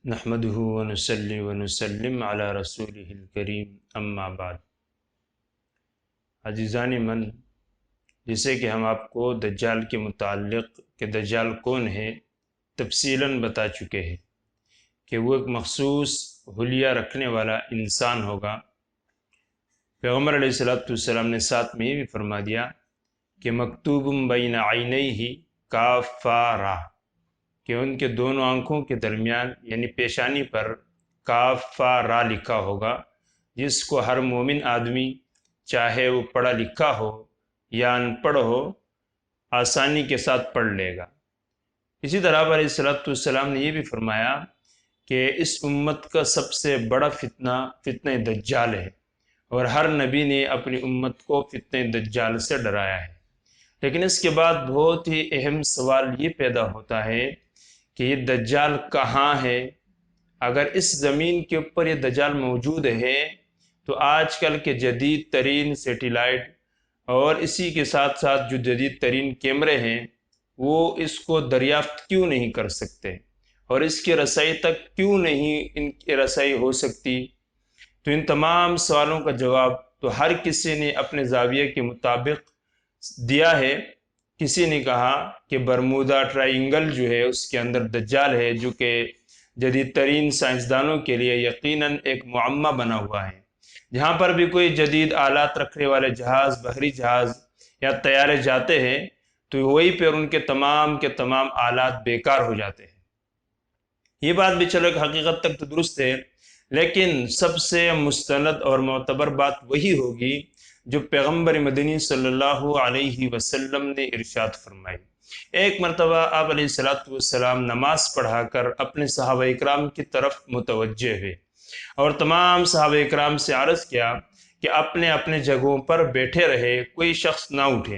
نحمده ونصلي ونسلم على رسوله الکریم اما بعد۔ عزیزان من، جیسے کہ ہم آپ کو دجال کے متعلق کہ دجال کون ہے تفصیلاً بتا چکے ہیں کہ وہ ایک مخصوص حلیہ رکھنے والا انسان ہوگا۔ پیغمبر علیہ السلام نے ساتھ میں یہ بھی فرما دیا کہ مکتوب بین عینیہ کافارہ، کہ ان کے دونوں آنکھوں کے درمیان یعنی پیشانی پر کافارہ لکھا ہوگا، جس کو ہر مومن آدمی چاہے وہ پڑھا لکھا ہو یا ان پڑھ ہو آسانی کے ساتھ پڑھ لے گا۔ اسی طرح پر علیہ السلام نے یہ بھی فرمایا کہ اس امت کا سب سے بڑا فتنہ دجال ہے، اور ہر نبی نے اپنی امت کو فتنہ دجال سے ڈرایا ہے۔ لیکن اس کے بعد بہت ہی اہم سوال یہ پیدا ہوتا ہے کہ یہ دجال کہاں ہے؟ اگر اس زمین کے اوپر یہ دجال موجود ہے تو آج کل کے جدید ترین سیٹلائٹ اور اسی کے ساتھ ساتھ جو جدید ترین کیمرے ہیں وہ اس کو دریافت کیوں نہیں کر سکتے، اور اس کی رسائی تک کیوں نہیں ان کی رسائی ہو سکتی؟ تو ان تمام سوالوں کا جواب تو ہر کسی نے اپنے زاویے کے مطابق دیا ہے۔ کسی نے کہا کہ برمودا ٹرائنگل جو ہے اس کے اندر دجال ہے، جو کہ جدید ترین سائنسدانوں کے لیے یقیناً ایک معمہ بنا ہوا ہے۔ جہاں پر بھی کوئی جدید آلات رکھنے والے جہاز، بحری جہاز یا طیارے جاتے ہیں تو وہی پہ ان کے تمام آلات بیکار ہو جاتے ہیں۔ یہ بات بھی چلو ایک حقیقت تک تو درست ہے، لیکن سب سے مستند اور معتبر بات وہی ہوگی جو پیغمبر مدنی صلی اللہ علیہ وسلم نے ارشاد فرمائی۔ ایک مرتبہ آپ علیہ السلام نماز پڑھا کر اپنے صحابہ اکرام کی طرف متوجہ ہوئے اور تمام صحابہ اکرام سے عرض کیا کہ اپنے اپنے جگہوں پر بیٹھے رہے، کوئی شخص نہ اٹھے۔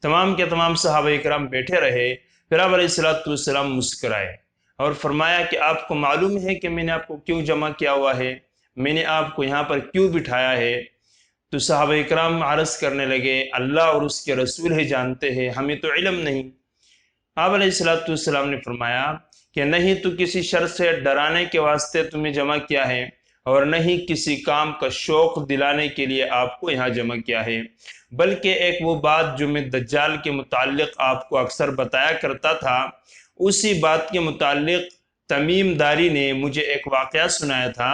تمام کے تمام صحابہ اکرام بیٹھے رہے۔ پھر آپ علیہ السلام مسکرائے اور فرمایا کہ آپ کو معلوم ہے کہ میں نے آپ کو کیوں جمع کیا ہوا ہے، میں نے آپ کو یہاں پر کیوں بٹھایا ہے؟ تو صحابہ اکرام عرض کرنے لگے اللہ اور اس کے رسول ہی جانتے ہیں، ہمیں تو علم نہیں۔ آپ علیہ السلام نے فرمایا کہ نہیں تو کسی شر سے ڈرانے کے واسطے تمہیں جمع کیا ہے، اور نہیں کسی کام کا شوق دلانے کے لیے آپ کو یہاں جمع کیا ہے، بلکہ ایک وہ بات جو میں دجال کے متعلق آپ کو اکثر بتایا کرتا تھا، اسی بات کے متعلق تمیم داری نے مجھے ایک واقعہ سنایا تھا،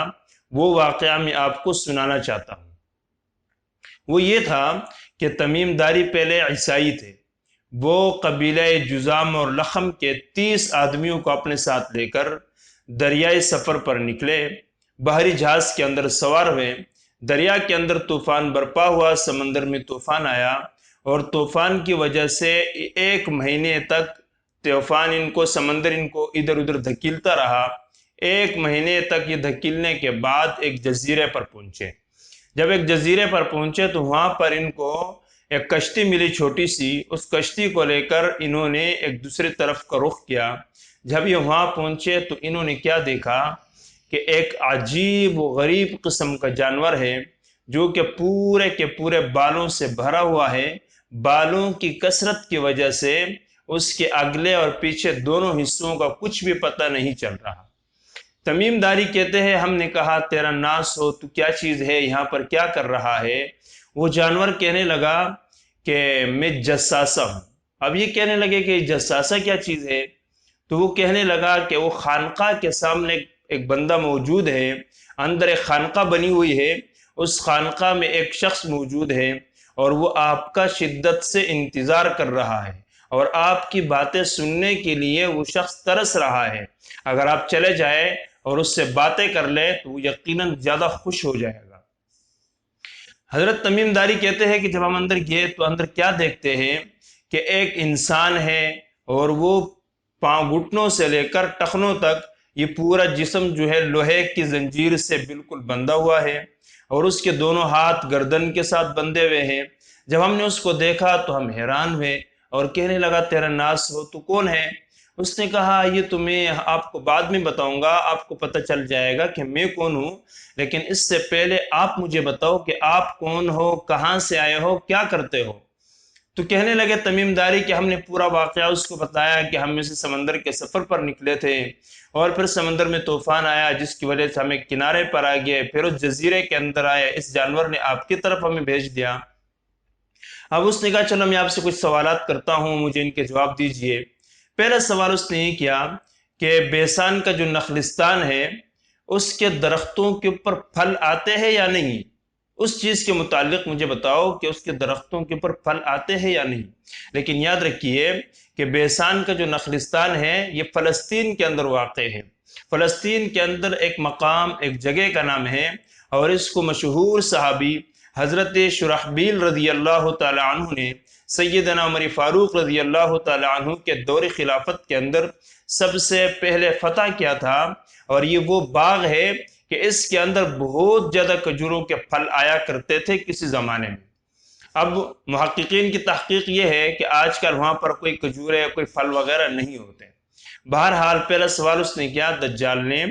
وہ واقعہ میں آپ کو سنانا چاہتا ہوں۔ وہ یہ تھا کہ تمیم داری پہلے عیسائی تھے۔ وہ قبیلہ جذام اور لخم کے 30 آدمیوں کو اپنے ساتھ لے کر دریائے سفر پر نکلے، بحری جہاز کے اندر سوار ہوئے۔ دریا کے اندر طوفان برپا ہوا، سمندر میں طوفان آیا، اور طوفان کی وجہ سے 1 مہینے تک طوفان سمندر ان کو ادھر ادھر دھکیلتا رہا۔ 1 مہینے تک یہ دھکیلنے کے بعد ایک جزیرے پر پہنچے۔ جب ایک جزیرے پر پہنچے تو وہاں پر ان کو ایک کشتی ملی چھوٹی سی، اس کشتی کو لے کر انہوں نے ایک دوسری طرف کا رخ کیا۔ جب یہ وہاں پہنچے تو انہوں نے کیا دیکھا کہ ایک عجیب و غریب قسم کا جانور ہے جو کہ پورے کے پورے بالوں سے بھرا ہوا ہے۔ بالوں کی کثرت کی وجہ سے اس کے اگلے اور پیچھے دونوں حصوں کا کچھ بھی پتہ نہیں چل رہا۔ تمیم داری کہتے ہیں ہم نے کہا تیرا ناس ہو، تو کیا چیز ہے، یہاں پر کیا کر رہا ہے؟ وہ جانور کہنے لگا کہ میں جساسہ ہوں۔ اب یہ کہنے لگے کہ جساسہ کیا چیز ہے؟ تو وہ کہنے لگا کہ وہ خانقاہ کے سامنے ایک بندہ موجود ہے، اندر ایک خانقاہ بنی ہوئی ہے، اس خانقاہ میں ایک شخص موجود ہے اور وہ آپ کا شدت سے انتظار کر رہا ہے، اور آپ کی باتیں سننے کے لیے وہ شخص ترس رہا ہے۔ اگر آپ چلے جائیں اور اس سے باتیں کر لیں تو وہ یقیناً زیادہ خوش ہو جائے گا۔ حضرت تمیم داری کہتے ہیں کہ جب ہم اندر گئے تو اندر کیا دیکھتے ہیں کہ ایک انسان ہے، اور وہ پاؤں گھٹنوں سے لے کر ٹخنوں تک یہ پورا جسم جو ہے لوہے کی زنجیر سے بالکل بندھا ہوا ہے، اور اس کے دونوں ہاتھ گردن کے ساتھ بندھے ہوئے ہیں۔ جب ہم نے اس کو دیکھا تو ہم حیران ہوئے اور کہنے لگا تیرا ناس ہو، تو کون ہے؟ اس نے کہا یہ تو میں آپ کو بعد میں بتاؤں گا، آپ کو پتہ چل جائے گا کہ میں کون ہوں، لیکن اس سے پہلے آپ مجھے بتاؤ کہ آپ کون ہو، کہاں سے آئے ہو، کیا کرتے ہو؟ تو کہنے لگے تمیم داری کہ ہم نے پورا واقعہ اس کو بتایا کہ ہم اسے سمندر کے سفر پر نکلے تھے اور پھر سمندر میں طوفان آیا جس کی وجہ سے ہمیں کنارے پر آ گئے، پھر اس جزیرے کے اندر آئے، اس جانور نے آپ کی طرف ہمیں بھیج دیا۔ اب اس نے کہا چلو میں آپ سے کچھ سوالات کرتا ہوں، مجھے ان کے جواب دیجئے۔ پہلا سوال اس نے یہ کیا کہ بیسان کا جو نخلستان ہے اس کے درختوں کے اوپر پھل آتے ہیں یا نہیں؟ اس چیز کے متعلق مجھے بتاؤ کہ اس کے درختوں کے اوپر پھل آتے ہیں یا نہیں۔ لیکن یاد رکھیے کہ بیسان کا جو نخلستان ہے یہ فلسطین کے اندر واقع ہے۔ فلسطین کے اندر ایک مقام، ایک جگہ کا نام ہے، اور اس کو مشہور صحابی حضرت شرحبیل رضی اللہ تعالی عنہ نے سیدنا عمر فاروق رضی اللہ تعالی عنہ کے دور خلافت کے اندر سب سے پہلے فتح کیا تھا، اور یہ وہ باغ ہے کہ اس کے اندر بہت زیادہ کھجوروں کے پھل آیا کرتے تھے کسی زمانے میں۔ اب محققین کی تحقیق یہ ہے کہ آج کل وہاں پر کوئی کھجورے کوئی پھل وغیرہ نہیں ہوتے۔ بہرحال پہلا سوال اس نے کیا دجال نے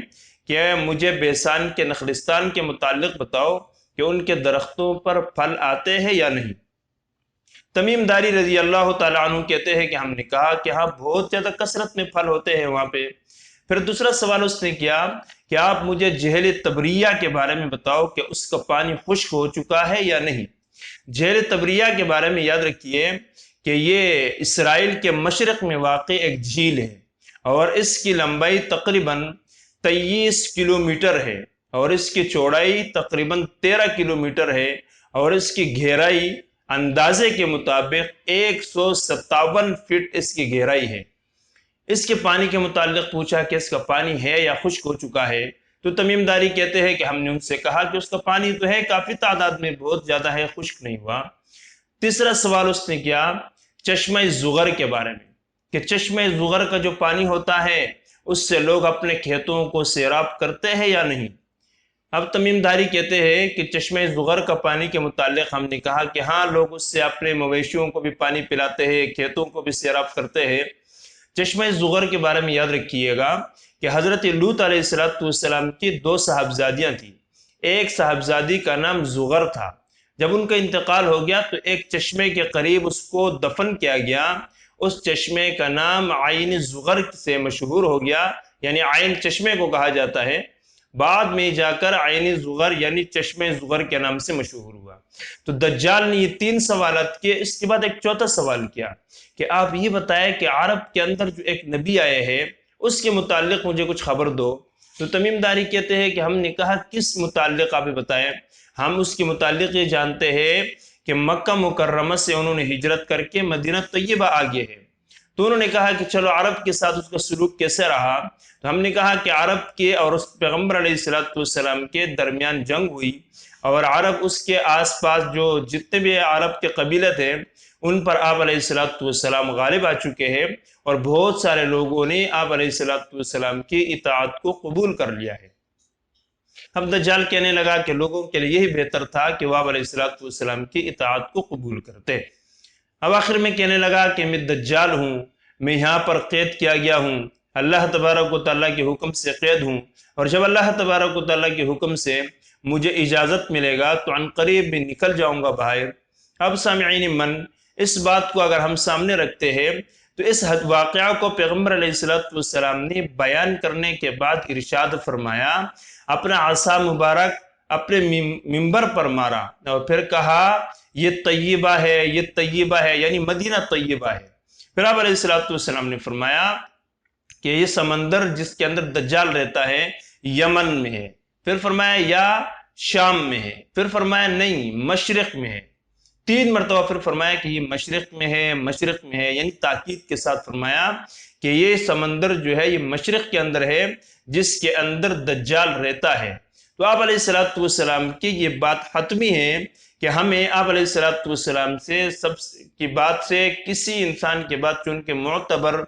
کہ مجھے بیسان کے نخلستان کے متعلق بتاؤ کہ ان کے درختوں پر پھل آتے ہیں یا نہیں۔ تمیم داری رضی اللہ تعالیٰ عنہ کہتے ہیں کہ ہم نے کہا کہ ہاں بہت زیادہ کثرت میں پھل ہوتے ہیں وہاں پہ۔ پھر دوسرا سوال اس نے کیا کہ آپ مجھے جہل تبریہ کے بارے میں بتاؤ کہ اس کا پانی خشک ہو چکا ہے یا نہیں۔ جہل تبریہ کے بارے میں یاد رکھیے کہ یہ اسرائیل کے مشرق میں واقع ایک جھیل ہے، اور اس کی لمبائی تقریباً 23 کلومیٹر ہے، اور اس کی چوڑائی تقریباً 13 کلومیٹر ہے، اور اس کی گہرائی اندازے کے مطابق 157 فٹ اس کی گہرائی ہے۔ اس کے پانی کے متعلق پوچھا کہ اس کا پانی ہے یا خشک ہو چکا ہے، تو تمیم داری کہتے ہیں کہ ہم نے ان سے کہا کہ اس کا پانی تو ہے، کافی تعداد میں بہت زیادہ ہے، خشک نہیں ہوا۔ تیسرا سوال اس نے کیا چشمہ زغر کے بارے میں کہ چشمہ زغر کا جو پانی ہوتا ہے اس سے لوگ اپنے کھیتوں کو سیراب کرتے ہیں یا نہیں۔ اب تمیم داری کہتے ہیں کہ چشمہ زغر کا پانی کے متعلق ہم نے کہا کہ ہاں لوگ اس سے اپنے مویشیوں کو بھی پانی پلاتے ہیں، کھیتوں کو بھی سیراب کرتے ہیں۔ چشمہ زغر کے بارے میں یاد رکھیے گا کہ حضرت لوط علیہ السلام کی 2 صاحبزادیاں تھیں۔ ایک صاحبزادی کا نام زغر تھا۔ جب ان کا انتقال ہو گیا تو ایک چشمے کے قریب اس کو دفن کیا گیا۔ اس چشمے کا نام عین زغر سے مشہور ہو گیا، یعنی عین چشمے کو کہا جاتا ہے، بعد میں جا کر عین زغر یعنی چشمہ زغر کے نام سے مشہور ہوا۔ تو دجال نے یہ 3 سوالات کیے۔ اس کے بعد ایک چوتھا سوال کیا کہ آپ یہ بتائیں کہ عرب کے اندر جو ایک نبی آئے ہیں اس کے متعلق مجھے کچھ خبر دو۔ تو تمیم داری کہتے ہیں کہ ہم نے کہا کس متعلق آپ بتائیں۔ ہم اس کے متعلق یہ جانتے ہیں کہ مکہ مکرمہ سے انہوں نے ہجرت کر کے مدینہ طیبہ آ گئے ہیں۔ تو انہوں نے کہا کہ چلو عرب کے ساتھ اس کا سلوک کیسے رہا۔ تو ہم نے کہا کہ عرب کے اور اس پیغمبر علیہ السلام کے درمیان جنگ ہوئی، اور عرب اس کے آس پاس جو جتنے بھی عرب کے قبیلے تھے ان پر آپ علیہ السلام غالب آ چکے ہیں، اور بہت سارے لوگوں نے آپ علیہ السلام کی اطاعت کو قبول کر لیا ہے۔ اب دجال کہنے لگا کہ لوگوں کے لیے یہی بہتر تھا کہ وہ آپ علیہ السلام کی اطاعت کو قبول کرتے۔ اب آخر میں کہنے لگا کہ میں دجال ہوں، میں یہاں پر قید کیا گیا ہوں، اللہ تبارک و تعالیٰ کے حکم سے قید ہوں، اور جب اللہ تبارک و تعالیٰ کے حکم سے مجھے اجازت ملے گا تو عن قریب میں نکل جاؤں گا باہر۔ اب سامعین من، اس بات کو اگر ہم سامنے رکھتے ہیں تو اس واقعہ کو پیغمبر علیہ السلام نے بیان کرنے کے بعد ارشاد فرمایا، اپنا عصا مبارک اپنے منبر پر مارا اور پھر کہا یہ طیبہ ہے، یہ طیبہ ہے، یعنی مدینہ طیبہ ہے۔ پھر آپ علیہ السلام نے فرمایا کہ یہ سمندر جس کے اندر دجال رہتا ہے یمن میں ہے، پھر فرمایا یا شام میں ہے، پھر فرمایا نہیں مشرق میں ہے، 3 مرتبہ پھر فرمایا کہ یہ مشرق میں ہے، مشرق میں ہے، یعنی تاکید کے ساتھ فرمایا کہ یہ سمندر جو ہے یہ مشرق کے اندر ہے جس کے اندر دجال رہتا ہے۔ تو آپ علیہ السلام کی یہ بات حتمی ہے کہ ہمیں آپ علیہ السلام سے سب کی بات سے کسی انسان کی بات چونکہ معتبر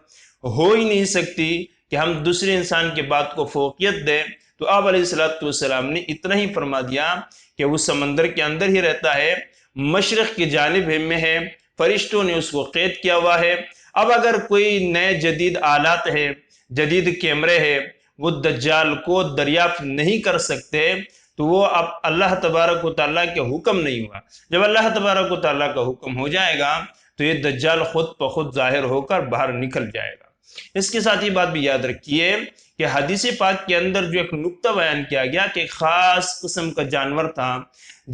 ہو ہی نہیں سکتی کہ ہم دوسرے انسان کی بات کو فوقیت دیں۔ تو آپ علیہ السلام نے اتنا ہی فرما دیا کہ وہ سمندر کے اندر ہی رہتا ہے، مشرق کی جانب میں ہے، فرشتوں نے اس کو قید کیا ہوا ہے۔ اب اگر کوئی نئے جدید آلات ہے، جدید کیمرے ہے، وہ دجال کو دریافت نہیں کر سکتے، تو وہ اب اللہ تبارک و تعالیٰ کے حکم نہیں ہوا۔ جب اللہ تبارک و تعالیٰ کا حکم ہو جائے گا تو یہ دجال خود بخود ظاہر ہو کر باہر نکل جائے گا۔ اس کے ساتھ یہ بات بھی یاد رکھیے کہ حدیث پاک کے اندر جو ایک نقطہ بیان کیا گیا کہ ایک خاص قسم کا جانور تھا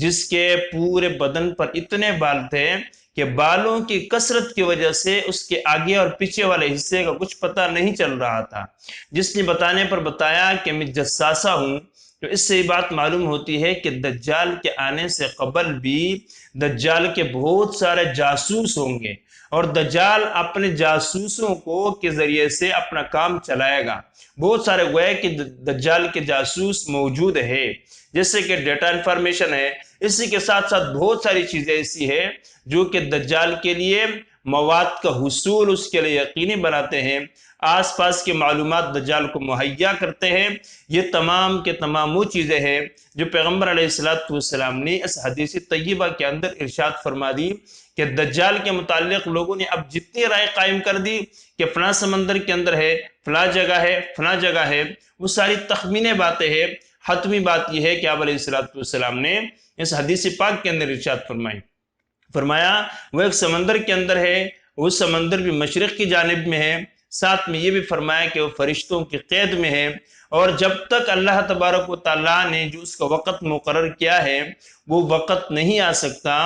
جس کے پورے بدن پر اتنے بال تھے کہ بالوں کی کثرت کی وجہ سے اس کے آگے اور پیچھے والے حصے کا کچھ پتہ نہیں چل رہا تھا۔ جس نے بتانے پر بتایا کہ میں جساسہ ہوں، تو اس سے یہ بات معلوم ہوتی ہے کہ دجال کے آنے سے قبل بھی دجال کے بہت سارے جاسوس ہوں گے، اور دجال اپنے جاسوسوں کے ذریعے سے اپنا کام چلائے گا۔ بہت سارے گویا کہ دجال کے جاسوس موجود ہے، جیسے کہ ڈیٹا انفارمیشن ہے۔ اسی کے ساتھ ساتھ بہت ساری چیزیں ایسی ہیں جو کہ دجال کے لیے مواد کا حصول اس کے لیے یقینی بناتے ہیں، آس پاس کی معلومات دجال کو مہیا کرتے ہیں۔ یہ تمام کے تمام وہ چیزیں ہیں جو پیغمبر علیہ السلام نے اس حدیث طیبہ کے اندر ارشاد فرما دی کہ دجال کے متعلق لوگوں نے اب جتنی رائے قائم کر دی کہ فلاں سمندر کے اندر ہے، فلاں جگہ ہے، فلاں جگہ ہے، وہ ساری تخمینے باتیں ہیں۔ حتمی بات یہ ہے کہ آپ علیہ السلام نے اس حدیث پاک کے اندر ارشاد فرمایا وہ ایک سمندر کے اندر ہے، وہ سمندر بھی مشرق کی جانب میں ہے، ساتھ میں یہ بھی فرمایا کہ وہ فرشتوں کی قید میں ہے، اور جب تک اللہ تبارک و تعالیٰ نے جو اس کا وقت مقرر کیا ہے وہ وقت نہیں آ سکتا،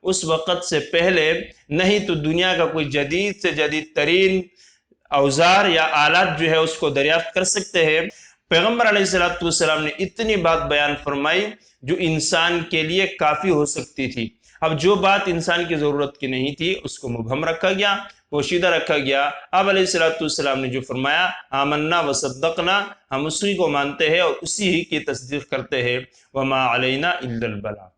اس وقت سے پہلے نہیں تو دنیا کا کوئی جدید سے جدید ترین اوزار یا آلات جو ہے اس کو دریافت کر سکتے ہیں۔ پیغمبر علیہ السلام نے اتنی بات بیان فرمائی جو انسان کے لیے کافی ہو سکتی تھی۔ اب جو بات انسان کی ضرورت کی نہیں تھی اس کو مبہم رکھا گیا، پوشیدہ رکھا گیا۔ آپ علیہ السلام نے جو فرمایا آمنا و صدقنا، ہم اسی کو مانتے ہیں اور اسی ہی کی تصدیق کرتے ہیں، وما علینا الا البلاغ۔